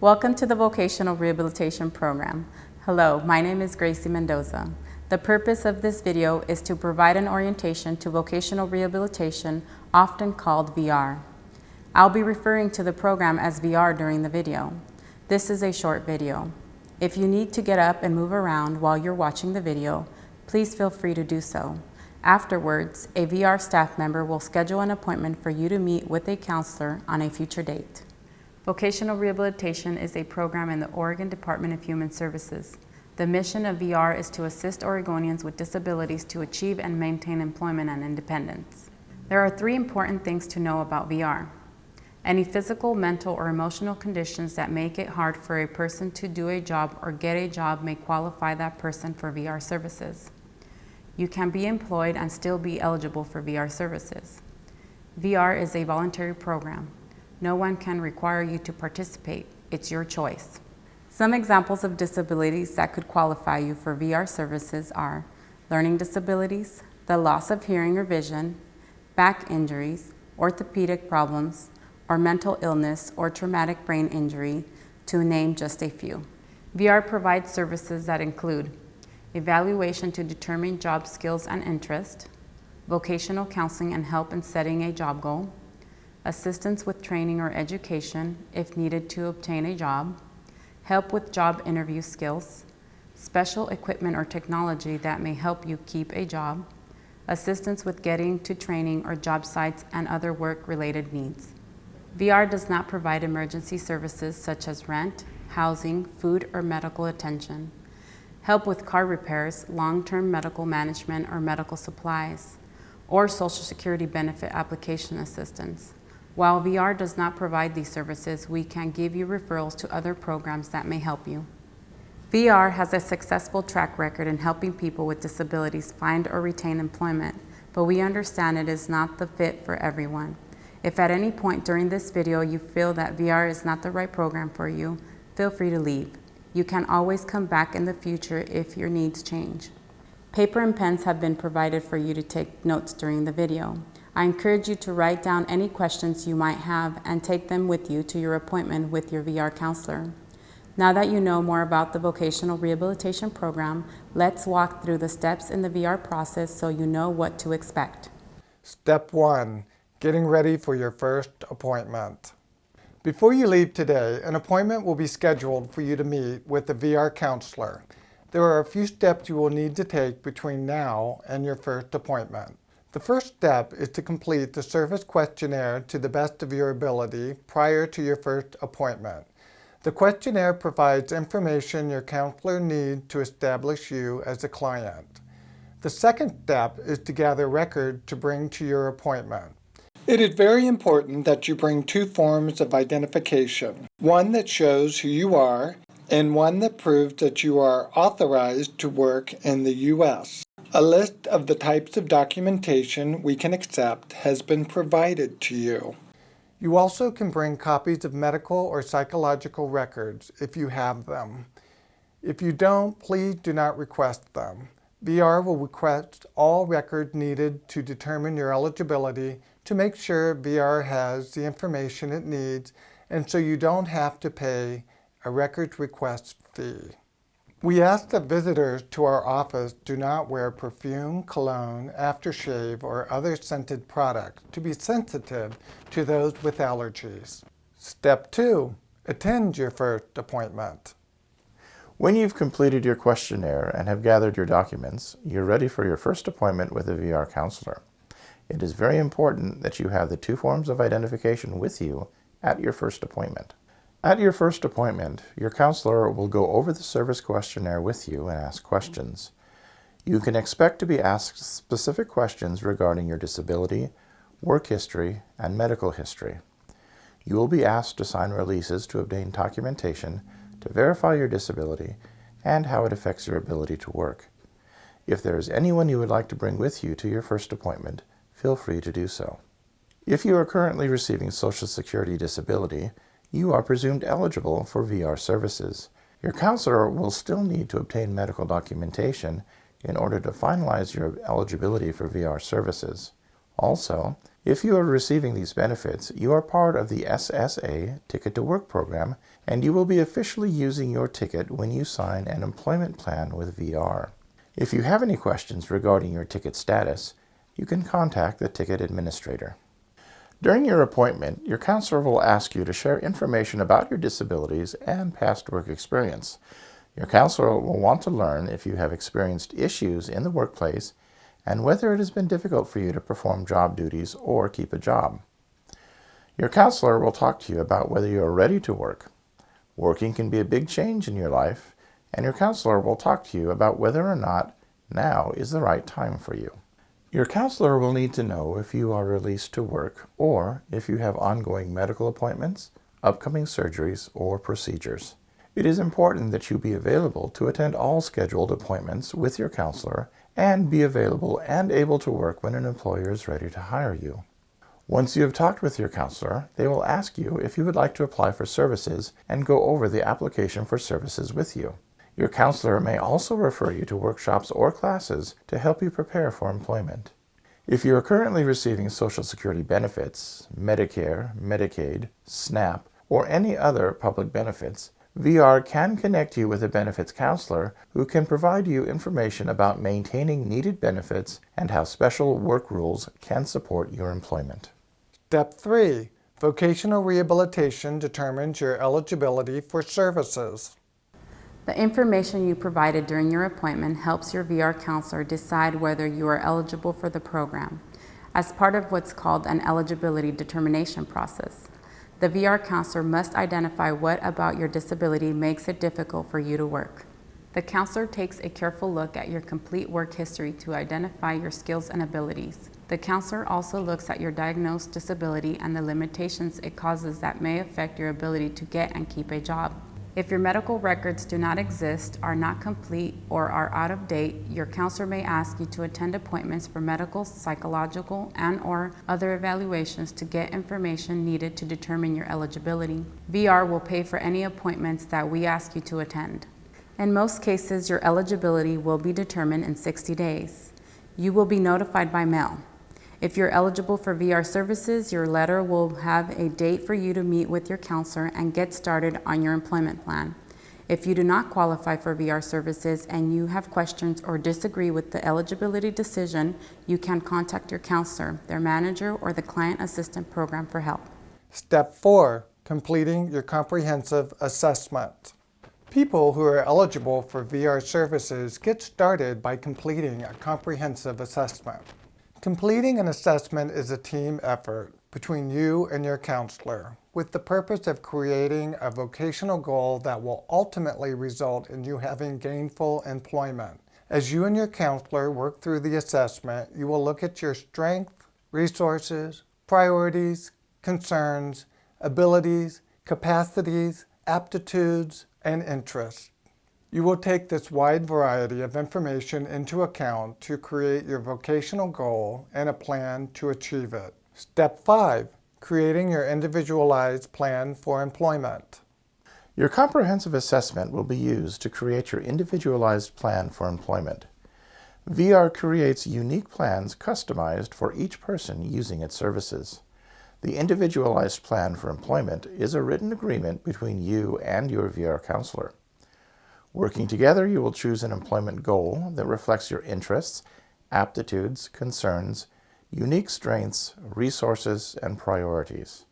Welcome to the Vocational Rehabilitation Program. Hello, my name is Gracie Mendoza. The purpose of this video is to provide an orientation to vocational rehabilitation, often called VR. I'll be referring to the program as VR during the video. This is a short video. If you need to get up and move around while you're watching the video, please feel free to do so. Afterwards, a VR staff member will schedule an appointment for you to meet with a counselor on a future date. Vocational Rehabilitation is a program in the Oregon Department of Human Services. The mission of VR is to assist Oregonians with disabilities to achieve and maintain employment and independence. There are 3 important things to know about VR. Any physical, mental, or emotional conditions that make it hard for a person to do a job or get a job may qualify that person for VR services. You can be employed and still be eligible for VR services. VR is a voluntary program. No one can require you to participate. It's your choice. Some examples of disabilities that could qualify you for VR services are learning disabilities, the loss of hearing or vision, back injuries, orthopedic problems, or mental illness or traumatic brain injury, to name just a few. VR provides services that include evaluation to determine job skills and interest, vocational counseling and help in setting a job goal, assistance with training or education if needed to obtain a job, help with job interview skills, special equipment or technology that may help you keep a job, assistance with getting to training or job sites and other work-related needs. VR does not provide emergency services such as rent, housing, food, or medical attention, help with car repairs, long-term medical management or medical supplies, or Social Security benefit application assistance. While VR does not provide these services, we can give you referrals to other programs that may help you. VR has a successful track record in helping people with disabilities find or retain employment, but we understand it is not the fit for everyone. If at any point during this video you feel that VR is not the right program for you, feel free to leave. You can always come back in the future if your needs change. Paper and pens have been provided for you to take notes during the video. I encourage you to write down any questions you might have and take them with you to your appointment with your VR counselor. Now that you know more about the Vocational Rehabilitation Program, let's walk through the steps in the VR process so you know what to expect. Step 1. Getting ready for your first appointment. Before you leave today, an appointment will be scheduled for you to meet with a VR counselor. There are a few steps you will need to take between now and your first appointment. The first step is to complete the service questionnaire to the best of your ability prior to your first appointment. The questionnaire provides information your counselor needs to establish you as a client. The second step is to gather records to bring to your appointment. It is very important that you bring 2 forms of identification, one that shows who you are and one that proves that you are authorized to work in the U.S. A list of the types of documentation we can accept has been provided to you. You also can bring copies of medical or psychological records if you have them. If you don't, please do not request them. VR will request all records needed to determine your eligibility to make sure VR has the information it needs and so you don't have to pay a records request fee. We ask that visitors to our office do not wear perfume, cologne, aftershave, or other scented products to be sensitive to those with allergies. Step 2. Attend your first appointment. When you've completed your questionnaire and have gathered your documents, you're ready for your first appointment with a VR counselor. It is very important that you have the 2 forms of identification with you at your first appointment. At your first appointment, your counselor will go over the service questionnaire with you and ask questions. You can expect to be asked specific questions regarding your disability, work history, and medical history. You will be asked to sign releases to obtain documentation to verify your disability and how it affects your ability to work. If there is anyone you would like to bring with you to your first appointment, feel free to do so. If you are currently receiving Social Security disability, you are presumed eligible for VR services. Your counselor will still need to obtain medical documentation in order to finalize your eligibility for VR services. Also, If you are receiving these benefits, you are part of the SSA Ticket to Work program, and you will be officially using your ticket when you sign an employment plan with VR. If you have any questions regarding your ticket status, you can contact the ticket administrator. During your appointment, your counselor will ask you to share information about your disabilities and past work experience. Your counselor will want to learn if you have experienced issues in the workplace and whether it has been difficult for you to perform job duties or keep a job. Your counselor will talk to you about whether you are ready to work. Working can be a big change in your life, and your counselor will talk to you about whether or not now is the right time for you. Your counselor will need to know if you are released to work or if you have ongoing medical appointments, upcoming surgeries, or procedures. It is important that you be available to attend all scheduled appointments with your counselor and be available and able to work when an employer is ready to hire you. Once you have talked with your counselor, they will ask you if you would like to apply for services and go over the application for services with you. Your counselor may also refer you to workshops or classes to help you prepare for employment. If you are currently receiving Social Security benefits, Medicare, Medicaid, SNAP, or any other public benefits, VR can connect you with a benefits counselor who can provide you information about maintaining needed benefits and how special work rules can support your employment. Step 3. Vocational Rehabilitation determines your eligibility for services. The information you provided during your appointment helps your VR counselor decide whether you are eligible for the program as part of what's called an eligibility determination process. The VR counselor must identify what about your disability makes it difficult for you to work. The counselor takes a careful look at your complete work history to identify your skills and abilities. The counselor also looks at your diagnosed disability and the limitations it causes that may affect your ability to get and keep a job. If your medical records do not exist, are not complete, or are out of date, your counselor may ask you to attend appointments for medical, psychological, and/or other evaluations to get information needed to determine your eligibility. VR will pay for any appointments that we ask you to attend. In most cases, your eligibility will be determined in 60 days. You will be notified by mail. If you're eligible for VR services, your letter will have a date for you to meet with your counselor and get started on your employment plan. If you do not qualify for VR services and you have questions or disagree with the eligibility decision, you can contact your counselor, their manager, or the client assistant program for help. Step 4. Completing your comprehensive assessment. People who are eligible for VR services get started by completing a comprehensive assessment. Completing an assessment is a team effort between you and your counselor with the purpose of creating a vocational goal that will ultimately result in you having gainful employment. As you and your counselor work through the assessment, you will look at your strengths, resources, priorities, concerns, abilities, capacities, aptitudes, and interests. You will take this wide variety of information into account to create your vocational goal and a plan to achieve it. Step 5. Creating your individualized plan for employment. Your comprehensive assessment will be used to create your individualized plan for employment. VR creates unique plans customized for each person using its services. The individualized plan for employment is a written agreement between you and your VR counselor. Working together, you will choose an employment goal that reflects your interests, aptitudes, concerns, unique strengths, resources, and priorities.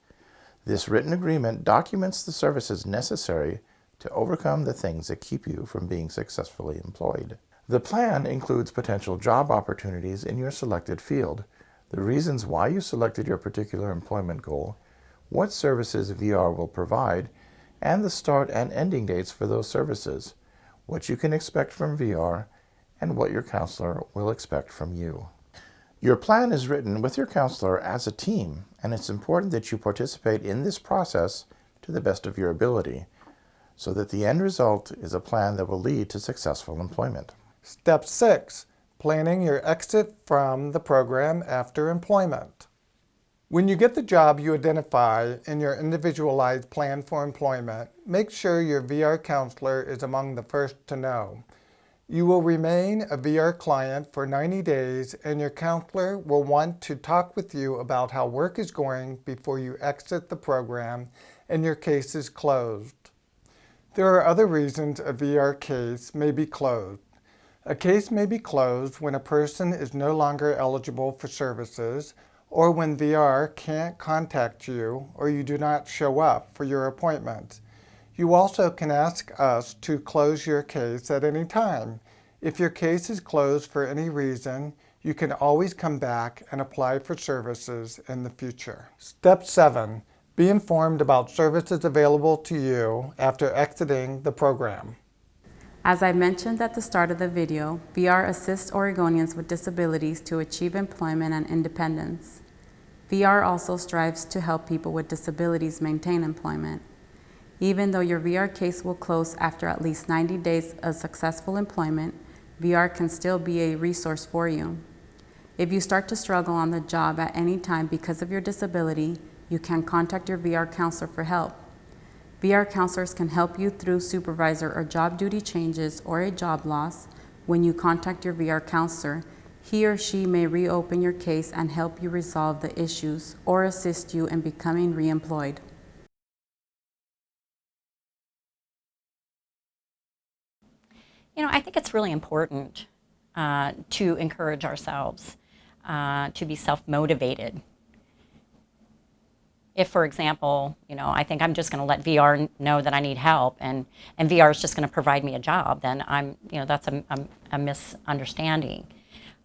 This written agreement documents the services necessary to overcome the things that keep you from being successfully employed. The plan includes potential job opportunities in your selected field, the reasons why you selected your particular employment goal, what services VR will provide, and the start and ending dates for those services, what you can expect from VR, and what your counselor will expect from you. Your plan is written with your counselor as a team, and it's important that you participate in this process to the best of your ability, so that the end result is a plan that will lead to successful employment. Step 6. Planning your exit from the program after employment. When you get the job you identify in your individualized plan for employment, make sure your VR counselor is among the first to know. You will remain a VR client for 90 days, and your counselor will want to talk with you about how work is going before you exit the program and your case is closed. There are other reasons a VR case may be closed. A case may be closed when a person is no longer eligible for services, or when VR can't contact you or you do not show up for your appointment. You also can ask us to close your case at any time. If your case is closed for any reason, you can always come back and apply for services in the future. Step 7. Be informed about services available to you after exiting the program. As I mentioned at the start of the video, VR assists Oregonians with disabilities to achieve employment and independence. VR also strives to help people with disabilities maintain employment. Even though your VR case will close after at least 90 days of successful employment, VR can still be a resource for you. If you start to struggle on the job at any time because of your disability, you can contact your VR counselor for help. VR counselors can help you through supervisor or job duty changes or a job loss. When you contact your VR counselor, he or she may reopen your case and help you resolve the issues or assist you in becoming reemployed. I think it's really important to encourage ourselves to be self-motivated. If, for example, I think I'm just going to let VR know that I need help, and VR is just going to provide me a job, then that's a misunderstanding.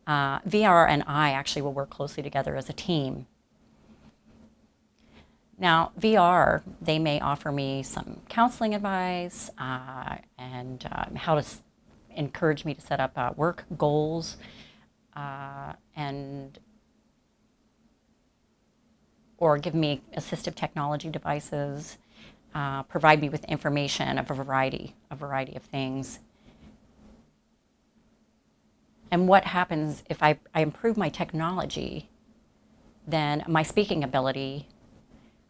VR and I actually will work closely together as a team. Now, VR, they may offer me some counseling advice and how to encourage me to set up work goals or give me assistive technology devices, provide me with information of a variety of things. And what happens if I improve my technology, then my speaking ability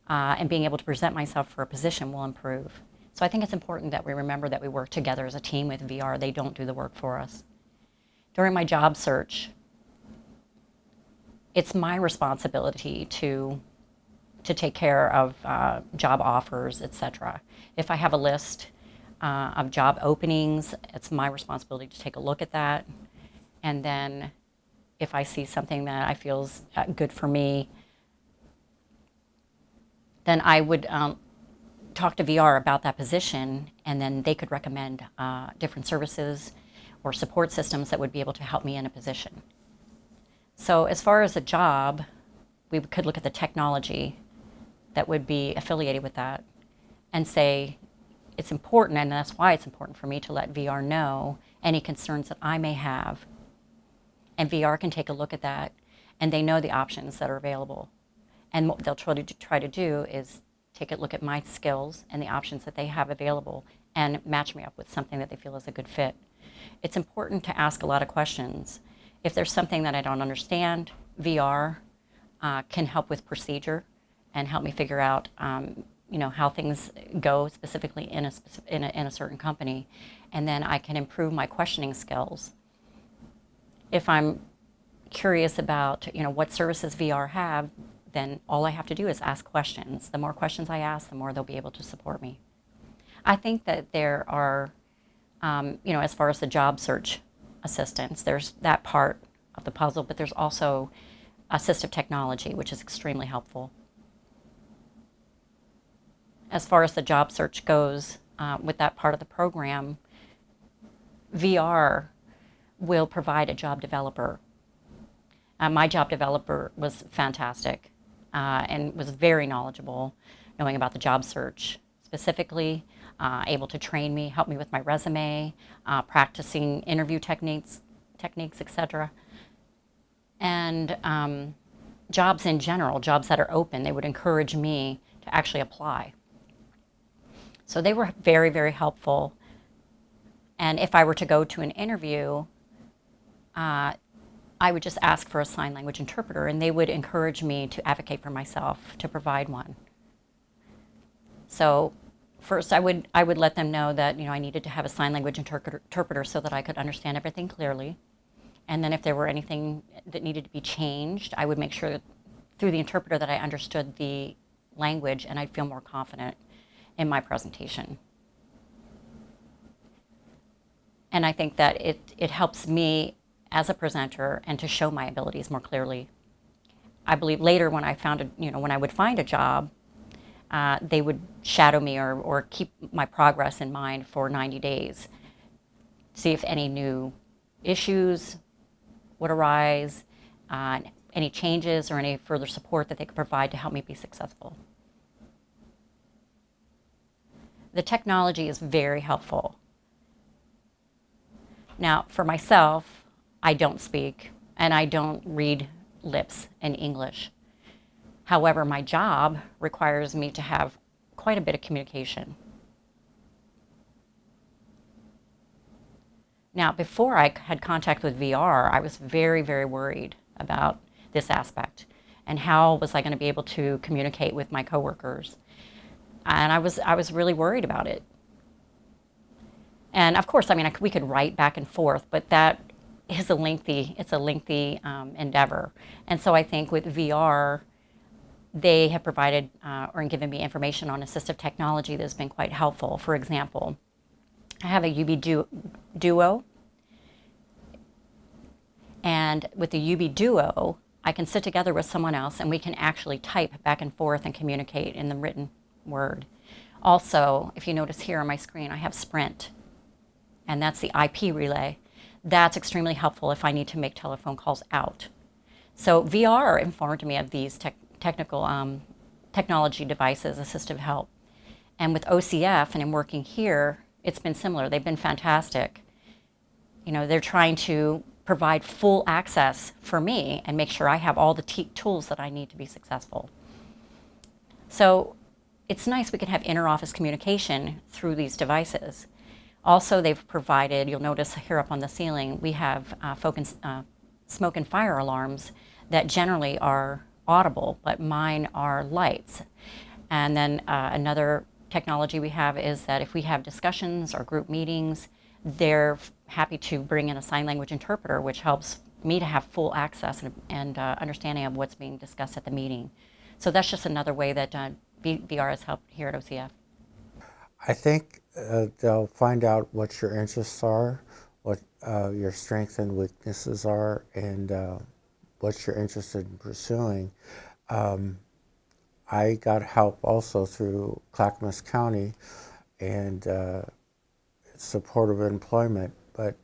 and being able to present myself for a position will improve. So I think it's important that we remember that we work together as a team with VR. They don't do the work for us. During my job search, it's my responsibility to take care of job offers, etc. If I have a list of job openings, it's my responsibility to take a look at that. And then if I see something that I feel is good for me, then I would talk to VR about that position, and then they could recommend different services or support systems that would be able to help me in a position. So as far as a job, we could look at the technology that would be affiliated with that and say it's important, and that's why it's important for me to let VR know any concerns that I may have. And VR can take a look at that, and they know the options that are available. And what they'll try to do is take a look at my skills and the options that they have available and match me up with something that they feel is a good fit. It's important to ask a lot of questions. If there's something that I don't understand, VR can help with procedure and help me figure out how things go specifically in a certain company. And then I can improve my questioning skills. If I'm curious about what services VR have, then all I have to do is ask questions. The more questions I ask, the more they'll be able to support me. I think that there are, as far as the job search assistance, there's that part of the puzzle, but there's also assistive technology, which is extremely helpful. As far as the job search goes, with that part of the program, VR will provide a job developer. My job developer was fantastic and was very knowledgeable, knowing about the job search specifically, able to train me, help me with my resume, practicing interview techniques, etc. And jobs in general, jobs that are open, they would encourage me to actually apply. So they were very, very helpful. And if I were to go to an interview, I would just ask for a sign language interpreter, and they would encourage me to advocate for myself, to provide one. So first I would let them know that, I needed to have a sign language interpreter so that I could understand everything clearly. And then if there were anything that needed to be changed, I would make sure that through the interpreter that I understood the language and I'd feel more confident in my presentation. And I think that it helps me as a presenter and to show my abilities more clearly. I believe later when I found when I would find a job, they would shadow me or keep my progress in mind for 90 days, see if any new issues would arise, any changes or any further support that they could provide to help me be successful. The technology is very helpful. Now, for myself, I don't speak and I don't read lips in English. However, my job requires me to have quite a bit of communication. Now, before I had contact with VR, I was very, very worried about this aspect and how was I going to be able to communicate with my coworkers. And I was really worried about it. And of course, we could write back and forth, but that is a lengthy endeavor. And so I think with VR, they have provided or given me information on assistive technology that has been quite helpful. For example, I have a UB Duo, and with the UB Duo, I can sit together with someone else and we can actually type back and forth and communicate in the written word. Also, if you notice here on my screen, I have Sprint, and that's the IP relay. That's extremely helpful if I need to make telephone calls out. So VR informed me of these technology devices, assistive help. And with OCF and in working here, it's been similar. They've been fantastic. They're trying to provide full access for me and make sure I have all the tools that I need to be successful. So it's nice we can have inter-office communication through these devices. Also, they've provided, you'll notice here up on the ceiling, we have smoke and fire alarms that generally are audible, but mine are lights. And then another technology we have is that if we have discussions or group meetings, they're happy to bring in a sign language interpreter, which helps me to have full access and understanding of what's being discussed at the meeting. So that's just another way that VR has helped here at OCF. I think they'll find out what your interests are, what your strengths and weaknesses are, and what you're interested in pursuing. I got help also through Clackamas County and supportive employment, but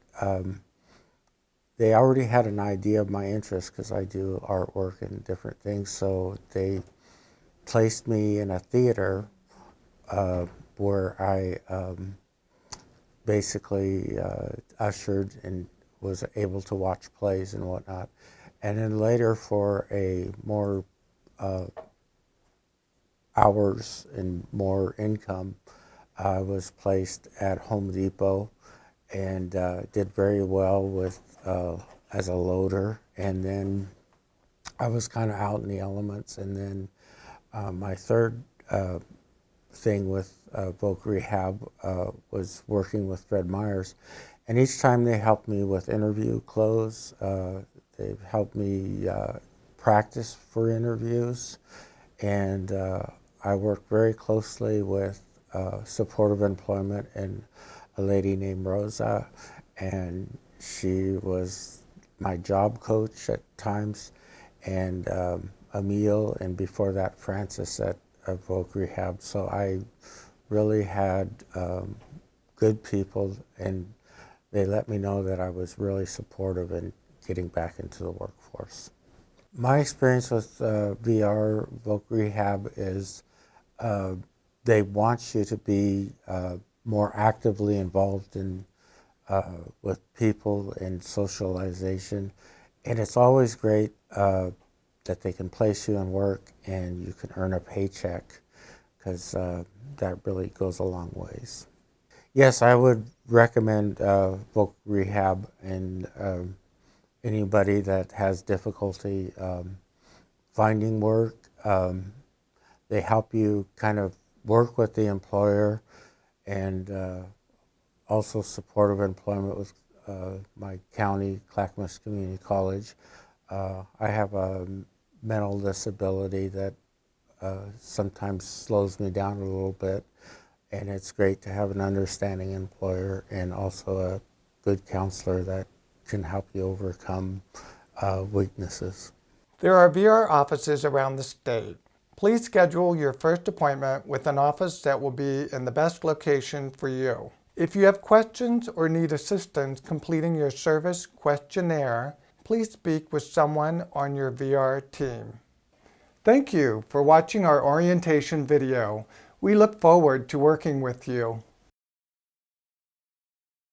they already had an idea of my interests because I do artwork and different things, so they placed me in a theater where I basically ushered and was able to watch plays and whatnot. And then later for a more hours and more income, I was placed at Home Depot and did very well with as a loader. And then I was kind of out in the elements. And then my third thing with Voc Rehab was working with Fred Myers. And each time they helped me with interview clothes, they've helped me practice for interviews. And I worked very closely with supportive employment and a lady named Rosa. And she was my job coach at times. And Emil, and before that, Francis at Voc Rehab. So I really had good people, and they let me know that I was really supportive in getting back into the workforce. My experience with VR, Voc Rehab, is they want you to be more actively involved in with people and socialization. And it's always great that they can place you in work and you can earn a paycheck, because that really goes a long ways. Yes, I would recommend Voc Rehab, and anybody that has difficulty finding work. They help you kind of work with the employer, and also supportive employment with my county, Clackamas Community College. I have a mental disability that sometimes slows me down a little bit, and it's great to have an understanding employer and also a good counselor that can help you overcome weaknesses. There are VR offices around the state. Please schedule your first appointment with an office that will be in the best location for you. If you have questions or need assistance completing your service questionnaire, please speak with someone on your VR team. Thank you for watching our orientation video. We look forward to working with you.